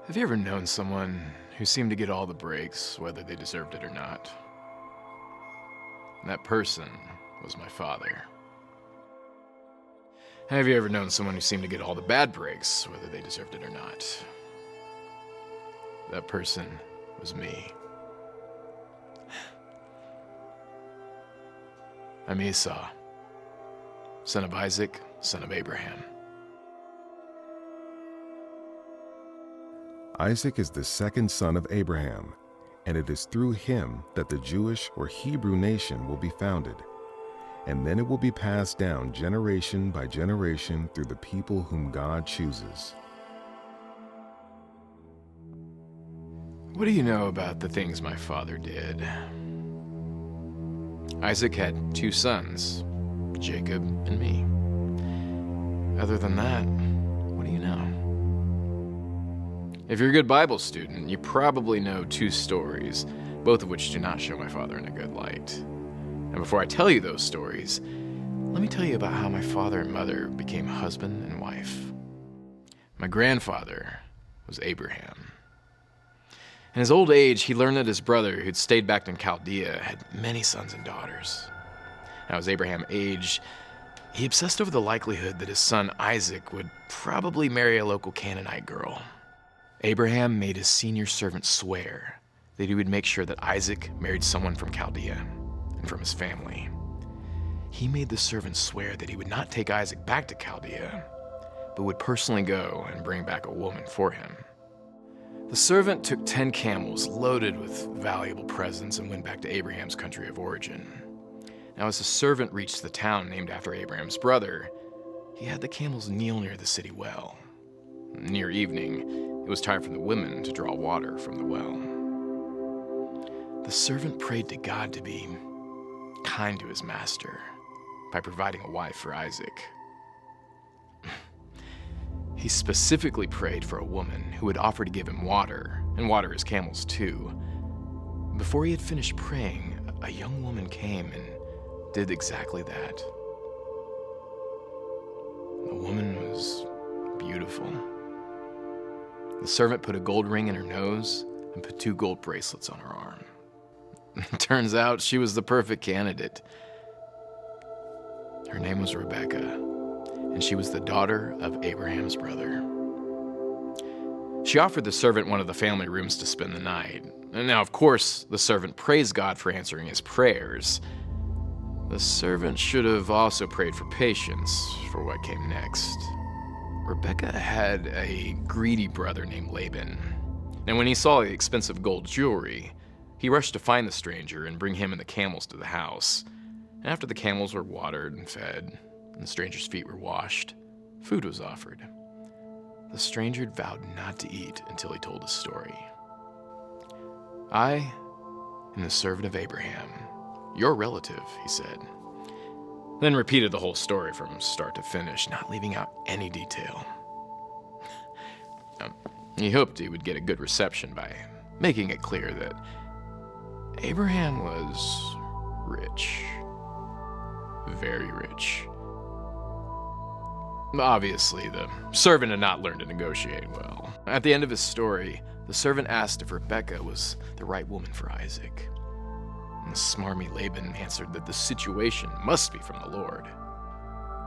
Have you ever known someone who seemed to get all the breaks, whether they deserved it or not? That person was my father. Have you ever known someone who seemed to get all the bad breaks, whether they deserved it or not? That person was me. I'm Esau, son of Isaac, son of Abraham. Isaac is the second son of Abraham, and it is through him that the Jewish or Hebrew nation will be founded. And then it will be passed down generation by generation through the people whom God chooses. What do you know about the things my father did? Isaac had 2 sons, Jacob and me. Other than that, what do you know? If you're a good Bible student, you probably know 2 stories, both of which do not show my father in a good light. And before I tell you those stories, let me tell you about how my father and mother became husband and wife. My grandfather was Abraham. In his old age, he learned that his brother, who'd stayed back in Chaldea, had many sons and daughters. Now, as Abraham aged, he obsessed over the likelihood that his son Isaac would probably marry a local Canaanite girl. Abraham made his senior servant swear that he would make sure that Isaac married someone from Chaldea and from his family. He made the servant swear that he would not take Isaac back to Chaldea, but would personally go and bring back a woman for him. The servant took 10 camels loaded with valuable presents and went back to Abraham's country of origin. Now, as the servant reached the town named after Abraham's brother, he had the camels kneel near the city well. Near evening, it was time for the women to draw water from the well. The servant prayed to God to be kind to his master by providing a wife for Isaac. He specifically prayed for a woman who would offer to give him water, and water his camels too. Before he had finished praying, a young woman came and did exactly that. The woman was beautiful. The servant put a gold ring in her nose and put 2 gold bracelets on her arm. Turns out she was the perfect candidate. Her name was Rebecca, and she was the daughter of Abraham's brother. She offered the servant one of the family rooms to spend the night. And now, of course, the servant praised God for answering his prayers. The servant should have also prayed for patience for what came next. Rebecca had a greedy brother named Laban, and when he saw the expensive gold jewelry, he rushed to find the stranger and bring him and the camels to the house. And after the camels were watered and fed, and the stranger's feet were washed, food was offered. The stranger vowed not to eat until he told his story. "I am the servant of Abraham, your relative," he said. Then repeated the whole story from start to finish, not leaving out any detail. He hoped he would get a good reception by making it clear that Abraham was rich. Very rich. Obviously, the servant had not learned to negotiate well. At the end of his story, the servant asked if Rebecca was the right woman for Isaac. And the smarmy Laban answered that the situation must be from the Lord,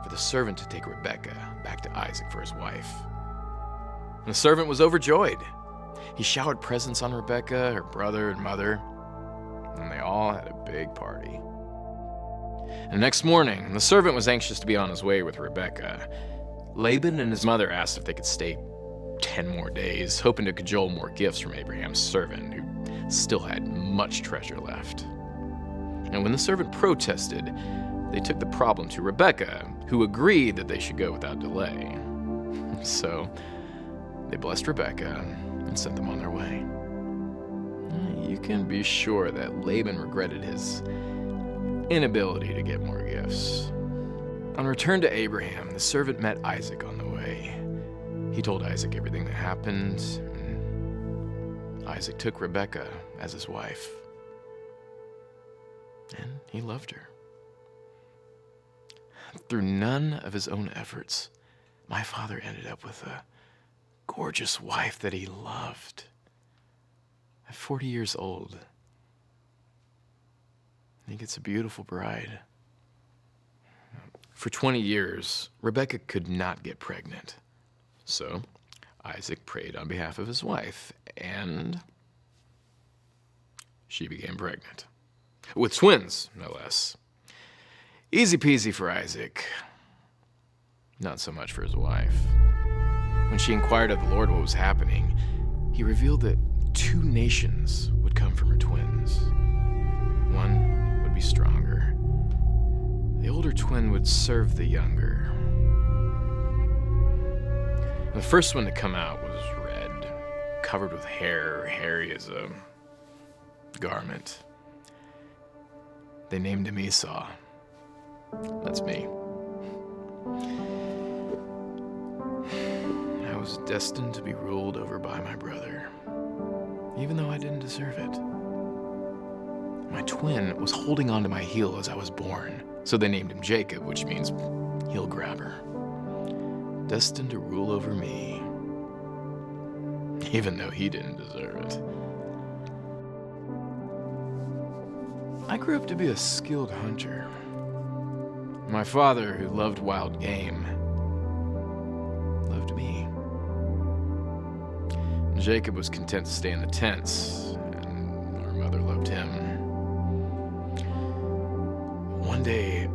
for the servant to take Rebecca back to Isaac for his wife. And the servant was overjoyed. He showered presents on Rebecca, her brother and mother, and they all had a big party. And the next morning, the servant was anxious to be on his way with Rebecca. Laban and his mother asked if they could stay 10 more days, hoping to cajole more gifts from Abraham's servant, who still had much treasure left. And when the servant protested, they took the problem to Rebecca, who agreed that they should go without delay. So they blessed Rebecca and sent them on their way. You can be sure that Laban regretted his inability to get more gifts. On return to Abraham, the servant met Isaac on the way. He told Isaac everything that happened, and Isaac took Rebecca as his wife. And he loved her. Through none of his own efforts, my father ended up with a gorgeous wife that he loved. At 40 years old, he gets a beautiful bride. For 20 years, Rebekah could not get pregnant. So Isaac prayed on behalf of his wife, and she became pregnant. With twins, no less. Easy peasy for Isaac. Not so much for his wife. When she inquired of the Lord what was happening, he revealed that 2 nations would come from her twins. One would be stronger. The older twin would serve the younger. The first one to come out was red, covered with hair, hairy as a garment. They named him Esau. That's me. I was destined to be ruled over by my brother, even though I didn't deserve it. My twin was holding onto my heel as I was born, so they named him Jacob, which means heel grabber. Destined to rule over me, even though he didn't deserve it. I grew up to be a skilled hunter. My father, who loved wild game, loved me. Jacob was content to stay in the tents, and our mother loved him. One day,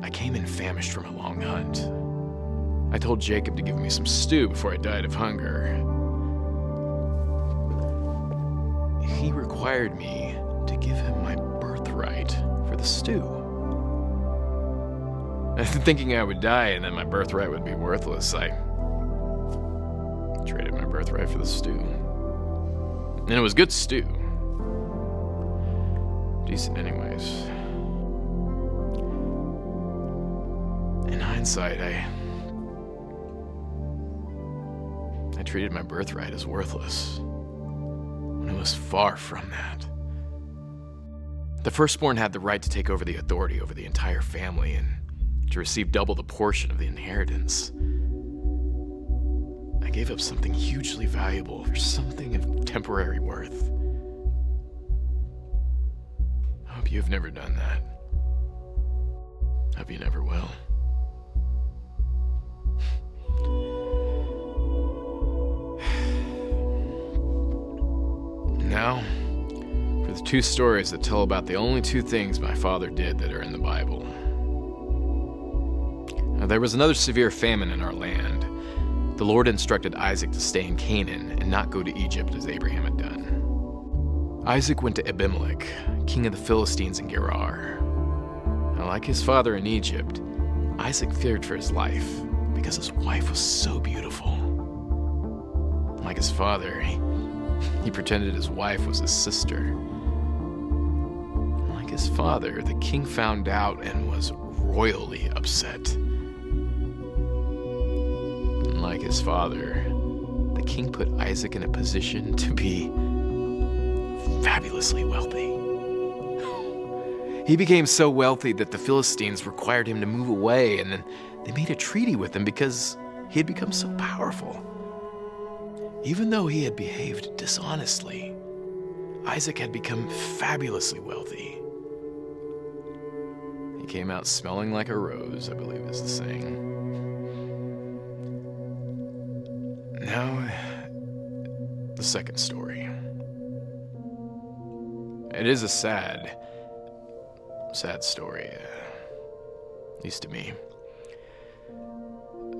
I came in famished from a long hunt. I told Jacob to give me some stew before I died of hunger. He required me to give him my birthright for the stew. Thinking I would die and then my birthright would be worthless, I traded my birthright for the stew. And it was good stew. Decent anyways. In hindsight, I treated my birthright as worthless, when it was far from that. The firstborn had the right to take over the authority over the entire family and to receive double the portion of the inheritance. I gave up something hugely valuable for something of temporary worth. I hope you've never done that. I hope you never will. Now, for the 2 stories that tell about the only 2 things my father did that are in the Bible. Now, there was another severe famine in our land. The Lord instructed Isaac to stay in Canaan and not go to Egypt as Abraham had done. Isaac went to Abimelech, king of the Philistines in Gerar. Now, like his father in Egypt, Isaac feared for his life because his wife was so beautiful. Like his father, he pretended his wife was his sister. Like his father, the king found out and was royally upset. Like his father, the king put Isaac in a position to be fabulously wealthy. He became so wealthy that the Philistines required him to move away, and then they made a treaty with him because he had become so powerful. Even though he had behaved dishonestly, Isaac had become fabulously wealthy. He came out smelling like a rose, I believe is the saying. Now, the second story. It is a sad story, at least to me.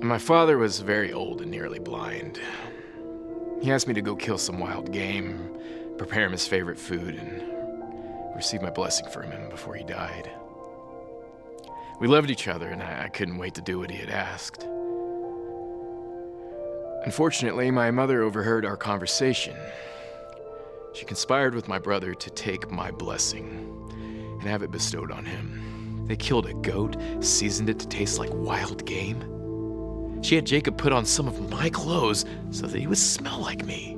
My father was very old and nearly blind. He asked me to go kill some wild game, prepare him his favorite food, and receive my blessing from him before he died. We loved each other, and I couldn't wait to do what he had asked. Unfortunately, my mother overheard our conversation. She conspired with my brother to take my blessing and have it bestowed on him. They killed a goat, seasoned it to taste like wild game. She had Jacob put on some of my clothes so that he would smell like me.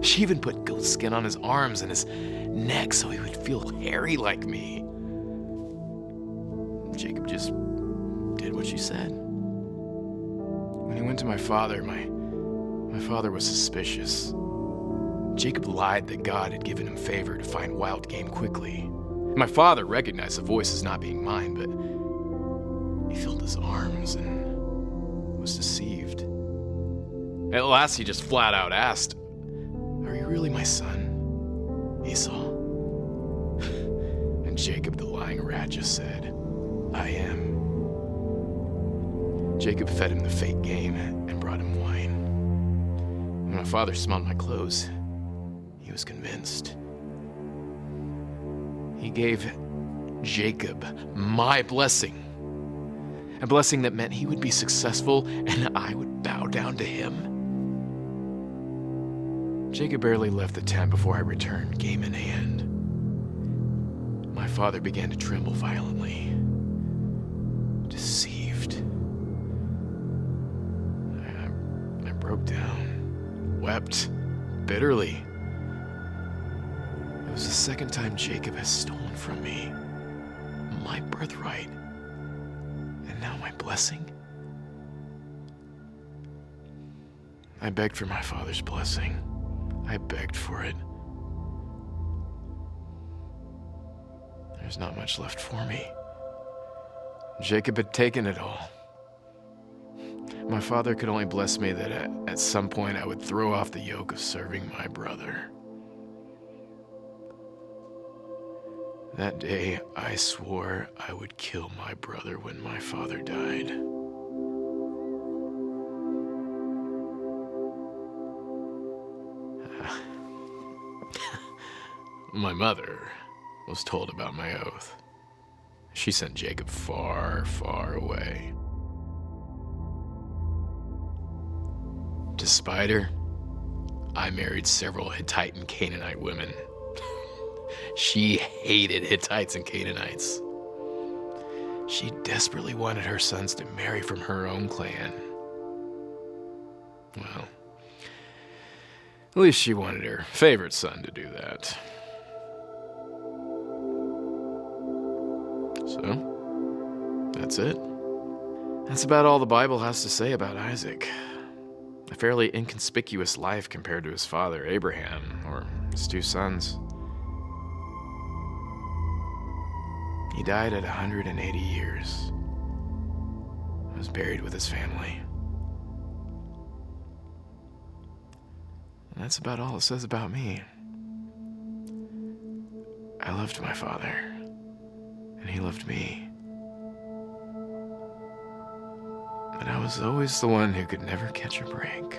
She even put goat skin on his arms and his neck so he would feel hairy like me. Jacob just did what she said. When he went to my father, my My father was suspicious. Jacob lied that God had given him favor to find wild game quickly. My father recognized the voice as not being mine, but he filled his arms and was deceived. At last, he just flat out asked, "Are you really my son, Esau?" And Jacob, the lying rat, just said, "I am." Jacob fed him the fake game and brought him wine. When my father smelled my clothes, he was convinced. He gave Jacob my blessing, a blessing that meant he would be successful and I would bow down to him. Jacob barely left the tent before I returned, game in hand. My father began to tremble violently, deceived. I broke down, wept bitterly. It was the second time Jacob has stolen from me my birthright, and now my blessing. I begged for my father's blessing. I begged for it. There's not much left for me. Jacob had taken it all. My father could only bless me that at some point I would throw off the yoke of serving my brother. That day, I swore I would kill my brother when my father died. My mother was told about my oath. She sent Jacob far, far away. Despite her, I married several Hittite and Canaanite women. She hated Hittites and Canaanites. She desperately wanted her sons to marry from her own clan. Well, at least she wanted her favorite son to do that. So, that's it. That's about all the Bible has to say about Isaac. A fairly inconspicuous life compared to his father, Abraham, or his two sons. He died at 180 years. He was buried with his family. And that's about all it says about me. I loved my father, and he loved me. But I was always the one who could never catch a break.